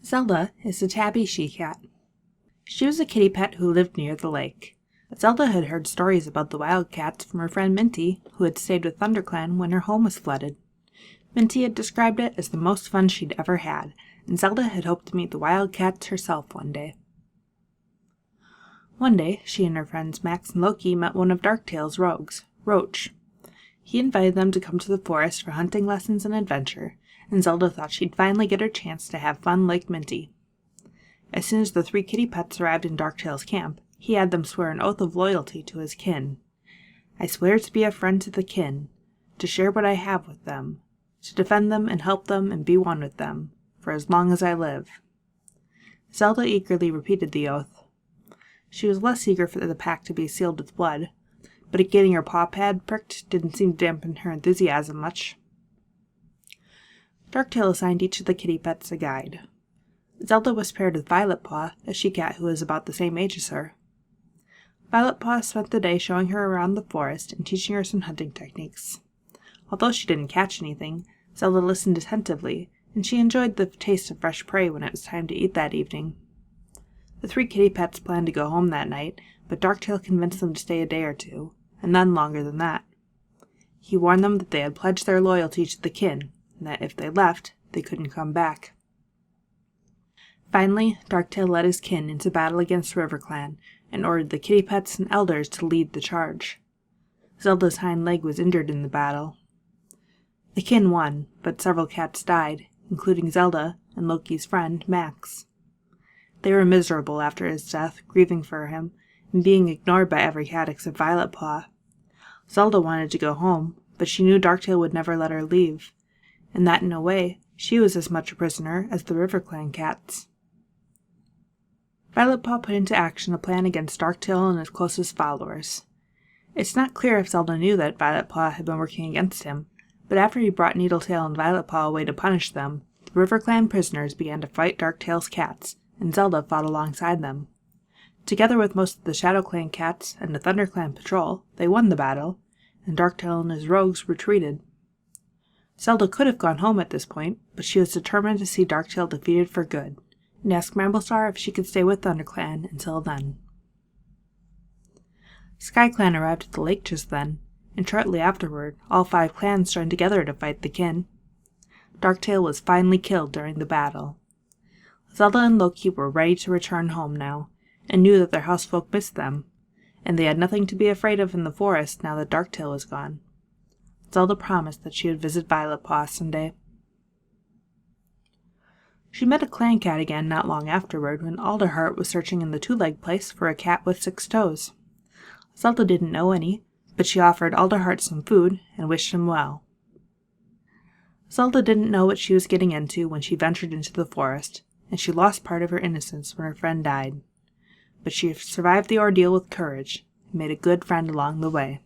Zelda is a tabby she-cat. She was a kitty pet who lived near the lake. Zelda had heard stories about the wildcats from her friend Minty, who had stayed with ThunderClan when her home was flooded. Minty had described it as the most fun she'd ever had, and Zelda had hoped to meet the wildcats herself one day. One day, she and her friends Max and Loki met one of Darktail's rogues, Roach. He invited them to come to the forest for hunting lessons and adventure, and Zelda thought she'd finally get her chance to have fun like Minty. As soon as the three kitty pets arrived in Darktail's camp, he had them swear an oath of loyalty to his kin. "I swear to be a friend to the kin, to share what I have with them, to defend them and help them and be one with them, for as long as I live." Zelda eagerly repeated the oath. She was less eager for the pact to be sealed with blood, but getting her paw pad pricked didn't seem to dampen her enthusiasm much. Darktail assigned each of the kitty pets a guide. Zelda was paired with Violetpaw, a she-cat who was about the same age as her. Violetpaw spent the day showing her around the forest and teaching her some hunting techniques. Although she didn't catch anything, Zelda listened attentively, and she enjoyed the taste of fresh prey when it was time to eat that evening. The three kitty pets planned to go home that night, but Darktail convinced them to stay a day or two, and none longer than that. He warned them that they had pledged their loyalty to the kin, and that if they left, they couldn't come back. Finally, Darktail led his kin into battle against RiverClan, and ordered the kitty pets and elders to lead the charge. Zelda's hind leg was injured in the battle. The kin won, but several cats died, including Zelda and Loki's friend, Max. They were miserable after his death, grieving for him, and being ignored by every cat except Violetpaw. Zelda wanted to go home, but she knew Darktail would never let her leave, and that in a way, she was as much a prisoner as the RiverClan cats. Violetpaw put into action a plan against Darktail and his closest followers. It's not clear if Zelda knew that Violetpaw had been working against him, but after he brought Needletail and Violetpaw away to punish them, the RiverClan prisoners began to fight Darktail's cats, and Zelda fought alongside them. Together with most of the ShadowClan cats and the ThunderClan patrol, they won the battle, and Darktail and his rogues retreated. Zelda could have gone home at this point, but she was determined to see Darktail defeated for good, and asked BRAMBLESTAR if she could stay with ThunderClan until then. SkyClan arrived at the lake just then, and shortly afterward, all 5 clans joined together to fight the kin. Darktail was finally killed during the battle. Zelda and Loki were ready to return home now, and knew that their housefolk missed them, and they had nothing to be afraid of in the forest now that Darktail was gone. Zelda promised that she would visit Violetpaw someday. She met a clan cat again not long afterward when Alderheart was searching in the two-legged place for a cat with 6 toes. Zelda didn't know any, but she offered Alderheart some food and wished him well. Zelda didn't know what she was getting into when she ventured into the forest, and she lost part of her innocence when her friend died. But she survived the ordeal with courage and made a good friend along the way.